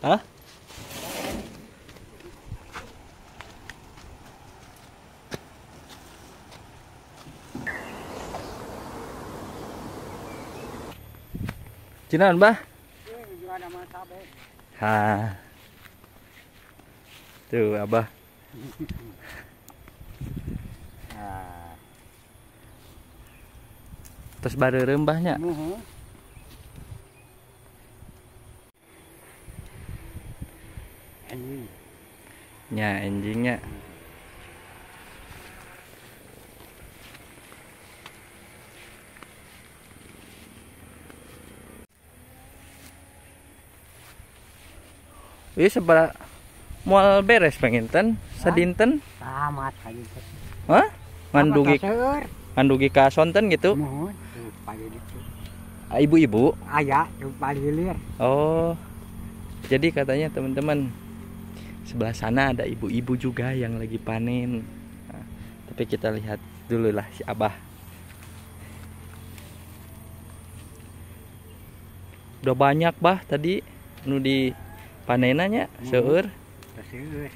Hah? Cinaon, Bah? Ha. Tuh, Abah. Terus bareureum Bahnya. Nya anjingnya. Ieu sabaraha moal beres panginten sadinten? Tamat kali teh. Hah? Ngandugi ka sonten gitu? Mohon tuh pagi gitu. Ibu-ibu? Aya tuh palilir. Oh. Jadi katanya teman-teman sebelah sana ada ibu-ibu juga yang lagi panen. Nah, tapi kita lihat dulu lah si Abah. Udah banyak Bah tadi nu di panenanya seueur. Seueur.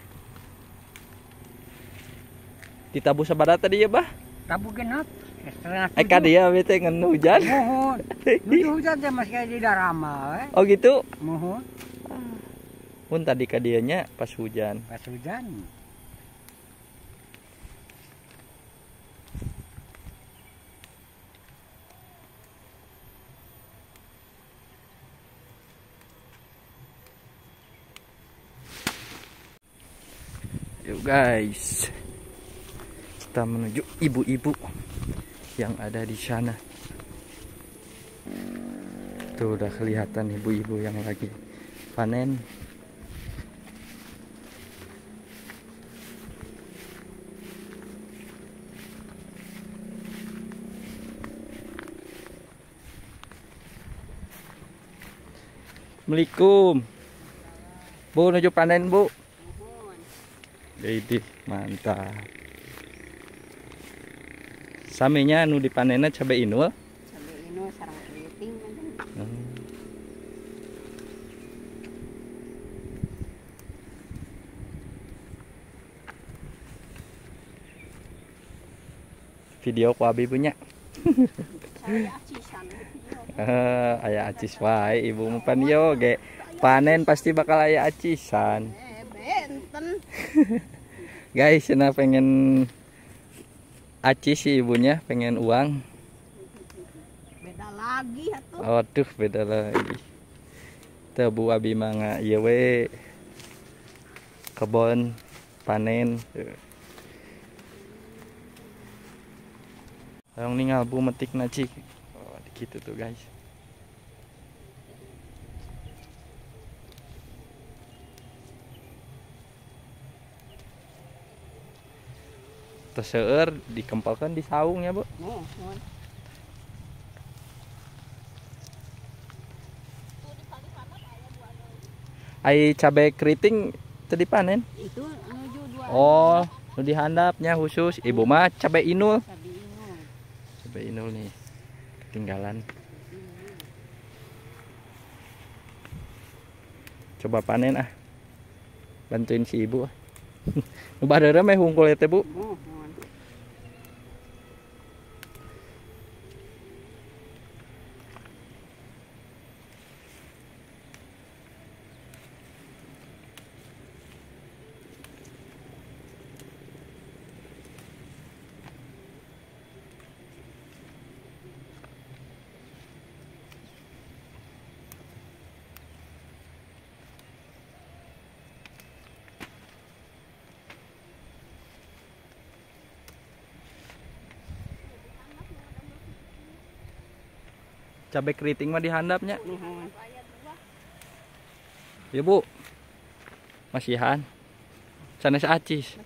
Ditabu sabaraha tadi ya Bah? Tabu genep. Ka dia we teh ngan hujan. Mohon. Nu hujan teh masih kayak di darama we. Oh gitu. Mohon. Pun tadi ka dianya pas hujan. Pas hujan. Yuk guys, kita menuju ibu-ibu yang ada di sana. Tuh udah kelihatan ibu-ibu yang lagi panen. Assalamualaikum. Bu, menuju panen Bu. Jadi mantap. Saminya nu dipanenna cabai inul. Cabai inul sareng keriting. Video ku abi punya. Saya acisan. Aya acis wae ibu pan yo ge panen pasti bakal aya acisan. Benten. Guys, Cina pengen acis sih ibunya, pengen uang. Beda lagi atuh. Waduh, beda lagi. Teu Bu abi mah ieu we kebon panen. Yang ningal Bu metik nacik. Oh, gitu tuh guys. Terseur dikempalkan di saung ya Bu. Ai cabai keriting tadi panen. Itu menuju 2. Oh, nu dihandapnya khusus. Ibu mah cabai inul. Cabai inul nih. Ketinggalan. Coba panen ah. Bantuin si ibu. Nu bareureuh meh hungkul teh Bu. Cabai keriting mah dihandapnya. Ya Bu. Masihan. Sanes acis.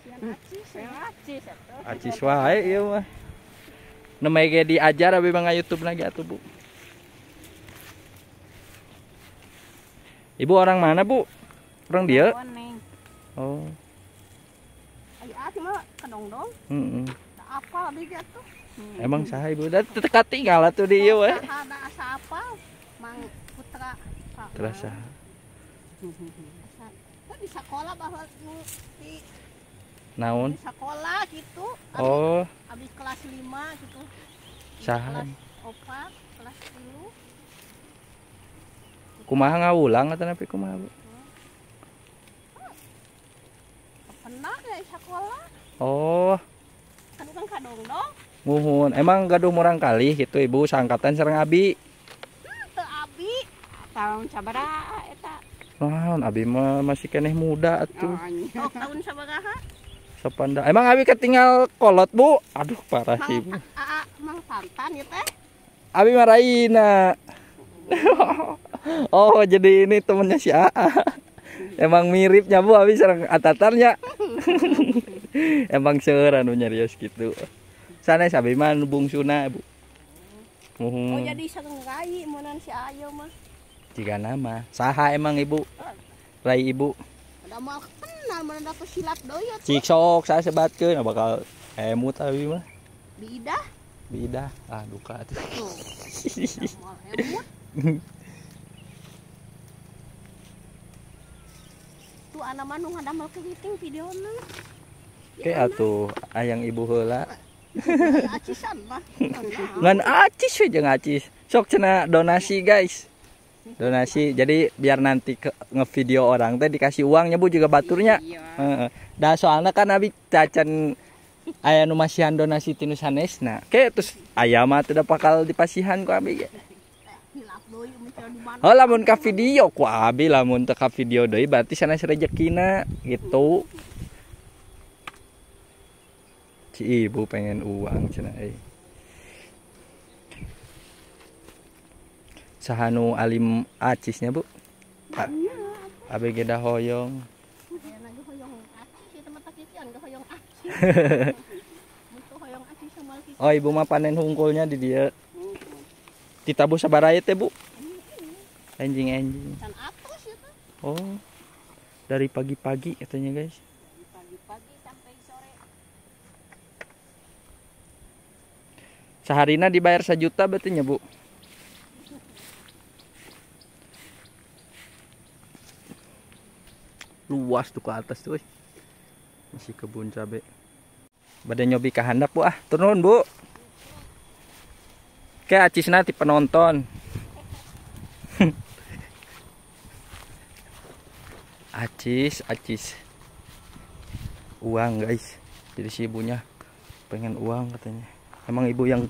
Acis wae ieu mah. Nemai ge diajar abi mah YouTube lagi atuh Bu. Ibu orang mana Bu? Orang dia? Oh. Aya mah kadongdong. Heeh. Apa abi tuh? Emang saha ibu? Da teka tinggal atuh di ieu we. Ada asa apa? Mang Putra. Terasa. Di sekolah bahwa di Naon? sekolah gitu. Oh, Habis kelas 5 gitu. saha? Kelas 4, kelas 10. Kumaha ngawulang atau napi kumaha, Bu? Pernah ya sekolah. Oh, Kan kadong-dong. muhun. Emang gaduh murang kali gitu Ibu sangkatan sareng Abi. Teu abi. Tahun sabaraha eta? Naon Abi mah masih keneh muda atuh. Oh, tahun sabaraha? Sapanda. Emang Abi ketinggal kolot, Bu? Aduh, parah sih, Bu. Mang Tantan ya teh. Abi maraina. Oh, jadi ini temennya si Aa. Emang miripnya, Bu, Abi sareng atatarnya. Emang seueur anu nyarios gitu. Sanes Abi mah nu bungsuna, Bu. Oh, jadi sanggai monan si Ayo mah. Jika nama. Saha emang Ibu? Rai Ibu. Ada mal kenal mana dapat silat doyot. Cik sok saya sebatkeun bakal emut Abi mah. Bidah. Bidah. Ah, duka tuh. Tuh. Mal emut. Tuh anak mah nu ngadamel kegiting videona. Oke atuh ayang Ibu heula. Acisan mah. Ngan acis we jeung acis. Sok cenah donasi guys. Donasi jadi biar nanti ngevideo orang teh dikasih uangnya Bu juga baturnya. Heeh. Da soalna kan Abi cacan aya nu masihan donasi tinu sanesna. Ke terus aya mah teu da bakal dipasihan ku Abi. Hilap deui mencari di mana. Oh lamun ka video ku Abi lamun teu ka video deui berarti sanes rezekina gitu. Si Ibu pengen uang cenah euy. Sahanu alim acisnya Bu. ABG dah hoyong. Aya lagi hoyong acis ieu mah takikian ke hoyong acis. Mutu hoyong acis sama kita. Oh Ibu mah panen hungkulnya di dia. Ditabuh sabaraha teh Bu? Anjing-anjing. Can atos ya tuh. Oh. Dari pagi-pagi katanya guys. Pagi-pagi sampai sore. Saharina dibayar 1 juta berarti nya Bu. Luas tuh ke atas tuh. Masih kebun cabe. Bade nyobi ka handap Bu ah. Turun Bu. Kayak acisna ti penonton. Acis. Uang guys. Jadi si ibunya pengen uang katanya. Emang ibu yang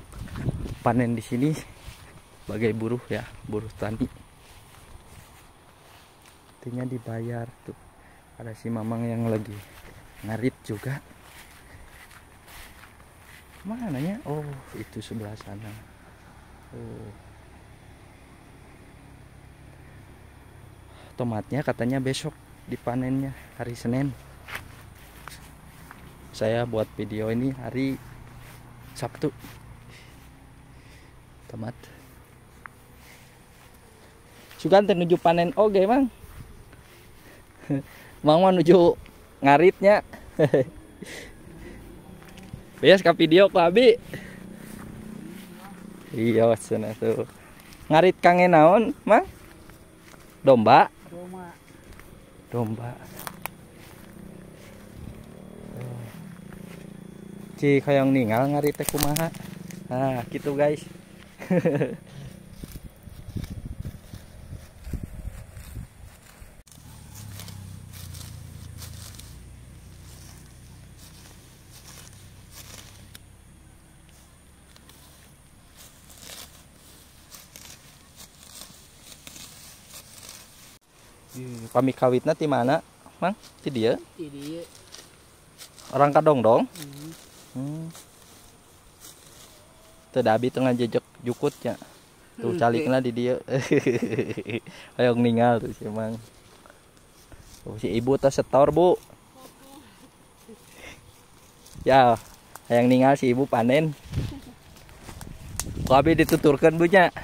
panen di sini sebagai buruh ya, buruh tani. Artinya dibayar tuh. Ada si Mamang yang lagi ngarit juga. Mana nanya? Oh, itu sebelah sana. Oh. Tomatnya katanya besok dipanennya hari Senin. Saya buat video ini hari Sabtu. Tomat. Sugan menuju panen oge, Mang. Mang menuju ngaritnya. Bias ka video ku Abi. Iya, sana tuh. Ngarit kangen naon, Mang? Domba. Domba. Cik hayang ninggal ngarit teh kumaha. Nah, gitu guys. Pamikawitna ti mana, Mang? Ti dia? Ti dieu. Orang kadong dong. Teu da abi tengah jejak jukutnya. Tuh calikna di dia. Hayang ninggal tuh si Mang. Tuh, si ibu teh setor, Bu. Ya, hayang ninggal si ibu panen. Ku abi dituturkeun Bu nya.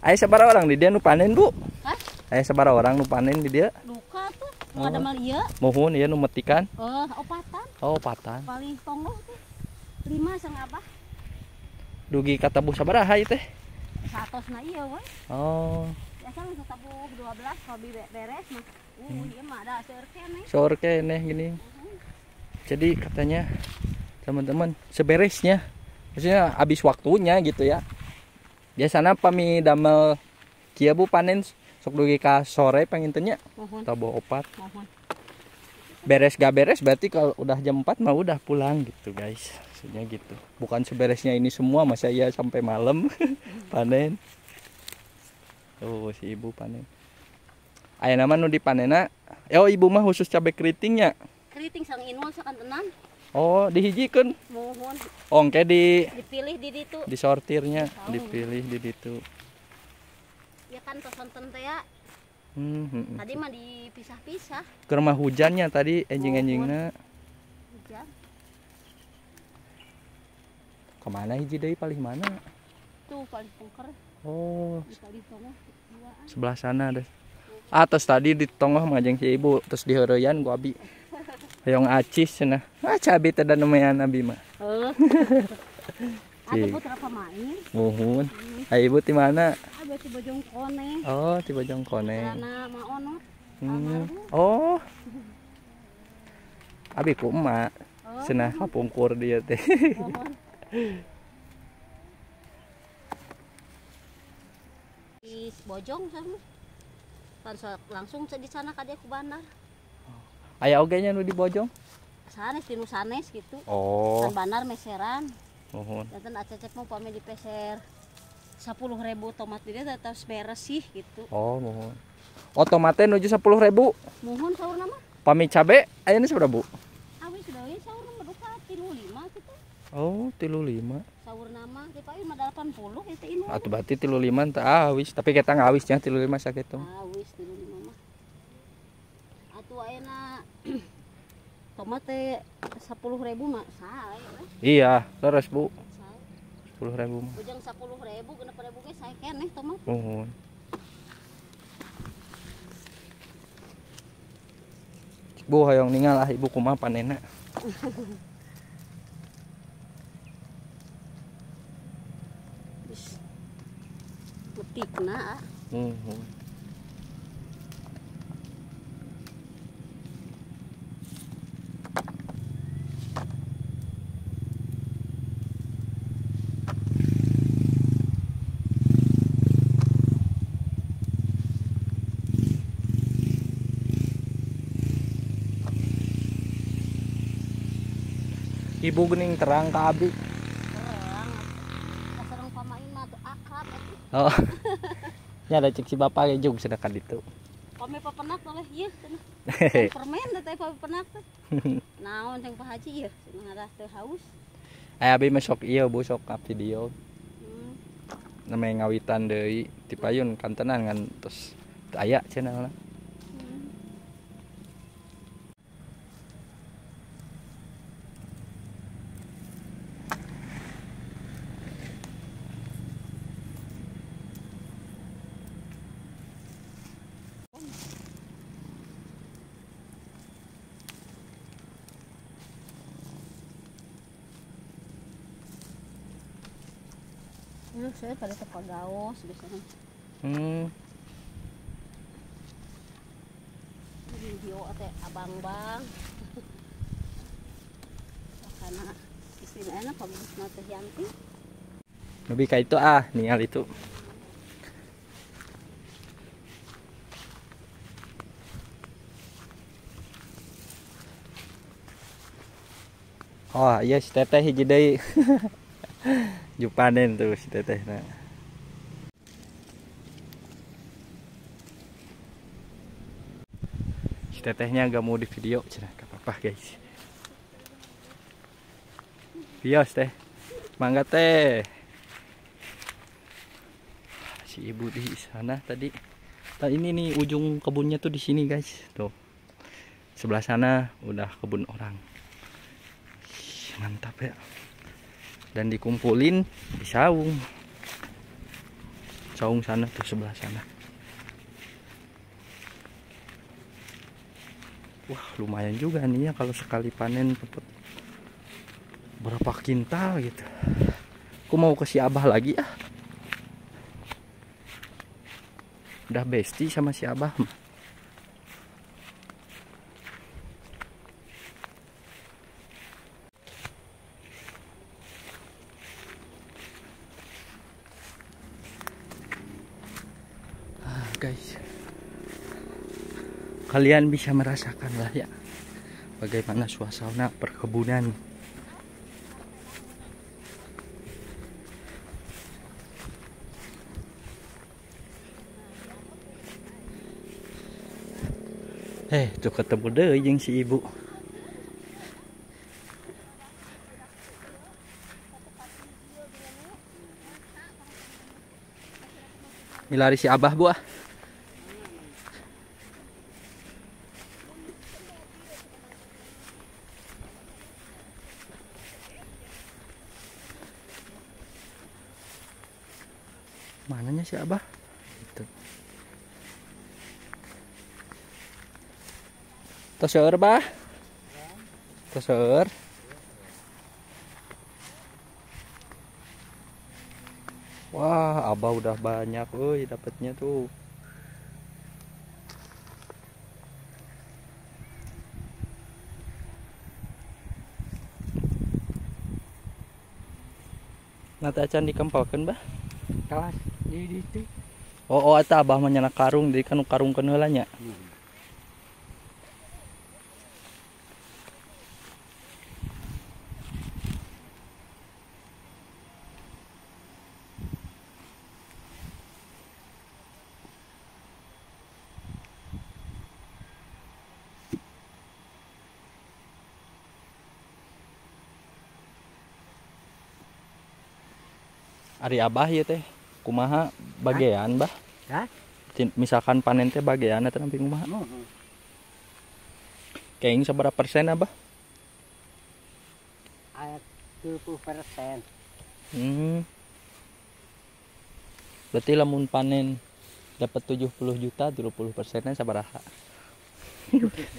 Aya sabaraha orang di dia nu panen, Bu? Hah? Aya sabaraha orang nu panen di dia? Luka tuh. Nu ada mal ieu. Mohon ieu nu metikan. Opatan. Oh, patan. Paling tonggo tuh. 5 sang abah. Dugi katabuh sabaraha ieu teh? 100 na ieu we. Oh. Biasa langsung tabung 12 kalau beres mah. Iya mah ada seur keneh. Sore keneh gini. Jadi katanya teman-teman seberesnya, maksudnya habis waktunya gitu ya. Biasanya pami damel kieu Bu panen sok dugi ka sore pangintennya. Mohon. Tabo opat. Mohon. Beres gak beres berarti kalau udah jam 4 mah udah pulang gitu guys. Maksudnya gitu. Bukan seberesnya ini semua masa ya sampai malam panen. Oh si ibu panen. Aya nama nu dipanena. Oh ibu mah khusus cabai keritingnya. Keriting sang inul sakantenan. Oh dihijikeun. Mohon Ongke dipilih di ditu. disortirnya, dipilih di ditu. Ya kan tosonten teh ya. Tadi mah dipisah-pisah. Ke rumah hujannya tadi enjing-enjingna. Hujan. Kemana hiji deui paling mana? Tuh paling pungker. Oh, Di paling tengah duaan. sebelah sana deh. Atas tadi di tengah majeng si ibu terus di heureyan ku abi. Hayong acis cenah. Ah cabe teh dan nemean abi mah. Heeh. Ada putra pemain. Muhun. Ai ibu di mana? Ada si Bojong Kone. Oh, di Bojongkone. Karena Maono. Oh. Abi ku emak. Oh. Cenah kapungkur dia teh. Mohon. Di Bojong sama. Kan langsung di sana ka dia ku bandar. Aya oge nya nu di Bojong? Sanes di Nusanes gitu. Oh. Kan bandar meseran. Muhun. Janten acecek mau pame dipeser 10.000 tomat dia tetap beres sih gitu. Oh, muhun. Oh, tomatnya nuju 10.000. Mohon sahur nama. Pami cabe ayeuna sabaraha, Bu? Awis sudah we sahur nama duka 35 gitu. Oh, 35. Sahur nama kita ieu mah 80 itu inu. Atuh berarti 35 teh awis, tapi kita ngawisnya 35 sakitu. Awis 35 mah. Atuh ayeuna tomat teh 10.000 mah sae we. Iya, leres, Bu. Sae. 10.000 mah. Ujang 10.000 6.000 ge sae keneh tomat. Muhun. Bu hayong ningal ah ibu kumaha panenna. Wis. Metikna. Muhun. Ibu gening terang ka abi. Terang. Kasareng pamain mah tuh akrab atuh. Oh. Nya ada cek si bapak ge jug sedekah ditu. Pame papenak oleh ieu cenah. Permen teh papenak teh. Naon ceng Pak Haji ieu? Cenah ngadah teu haus. Aya abi mah sok ieu Bu sok ka video. Hmm. Namanya ngawitan deui ti payun kantenan ngan tos aya channelna. Lu saya pada tepagaos biasanya. Video teh abang-bang. Karena istilahnya pabrik teh Yanti. Lebih ka itu ah, ningal itu. Oh, iya si teteh hiji deui. Jupanen tuh si tetehna. Si tetehnya gak mau di video, cenah gak apa-apa guys. Bios teh. Mangga teh. Si ibu di sana tadi. Nah, ini nih ujung kebunnya tuh di sini guys. Tuh. Sebelah sana udah kebun orang. Mantap ya. Dan dikumpulin di saung. Saung sana tuh sebelah sana. Wah, lumayan juga nih ya kalau sekali panen dapat berapa kintal gitu. Aku mau ke si Abah lagi ah. Udah bestie sama si Abah. Guys, kalian bisa merasakan lah ya bagaimana suasana perkebunan. Tuh ketemu deh yang si ibu. Milari si Abah bu ah. Mananya si Abah? Itu. Tosor bah? Tosor. Wah, Abah udah banyak, woi, dapatnya tuh. Nanti acan dikempalkan bah? Kawas di itu. Oh, eta Abah menyana karung, jadi kan karung heulanya. Ari Abah ya teh, kumaha bagian bah? Hah? Misalkan panen teh bagian eta nampi kumaha? Kayaknya seberapa persen Abah? Ayat 70%. Berarti lamun panen dapat 70 juta, 20%-nya sabaraha?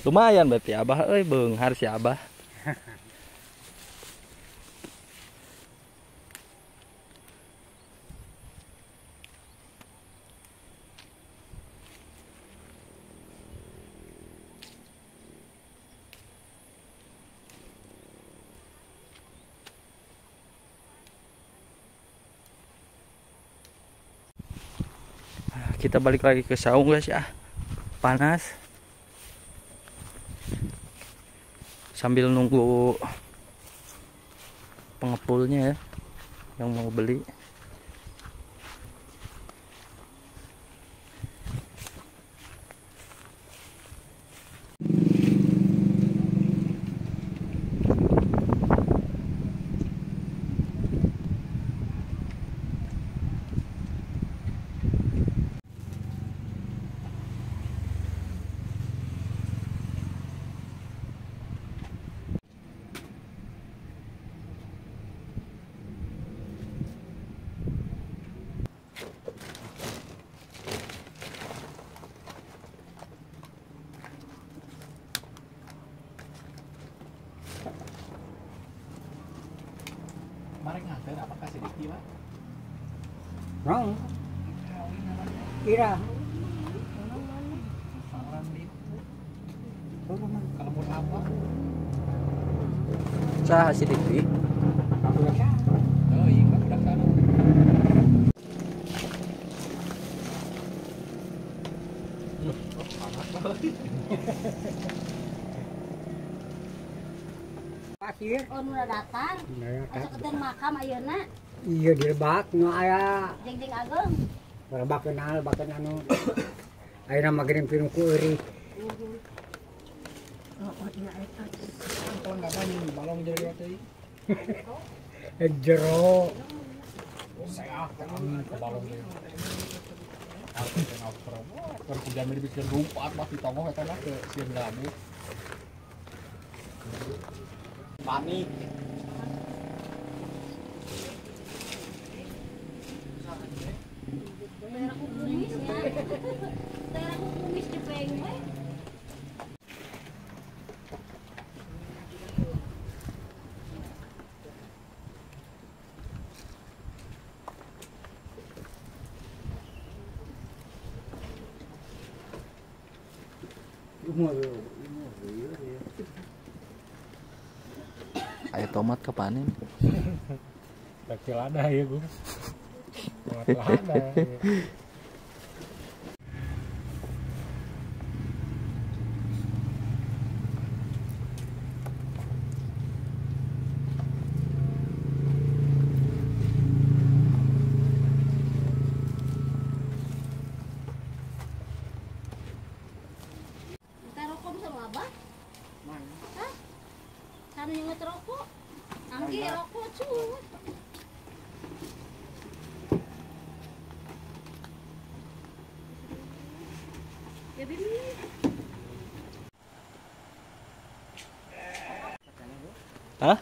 Lumayan berarti Abah beunghar si Abah. Kita balik lagi ke saung guys ya. Panas. Sambil nunggu pengepulnya ya, yang mau beli. Kemarin nganter apakah sedikit Pak? Rong. Kira. Orang di kalau mau apa? Sah sedikit. Oh iya udah sana. Pasir. Oh nu datar. Asa keten makam ayeuna. Iya dilebak nu aya Jeng-jeng ageng. lebak kenal bakeun anu. Ayeuna mah gering piring ku eueuh. Kalau nggak banyak balong jadi waktu itu. Jero. Saya akan ke balong ini. Aku kenal perempuan. Kalau tiga menit bisa rumpat masih tonggoh eta mah ke siang labu. Panik. Daerah kumis ya. Daerah kumis jepeng we. Umur. Ayo tomat kepanen. Kecil ada ya gue. Ada. Kita rokok sama abah? Hah? Sana yang ngerokok? Anggi rokok cuy. Ya bibi. Hah?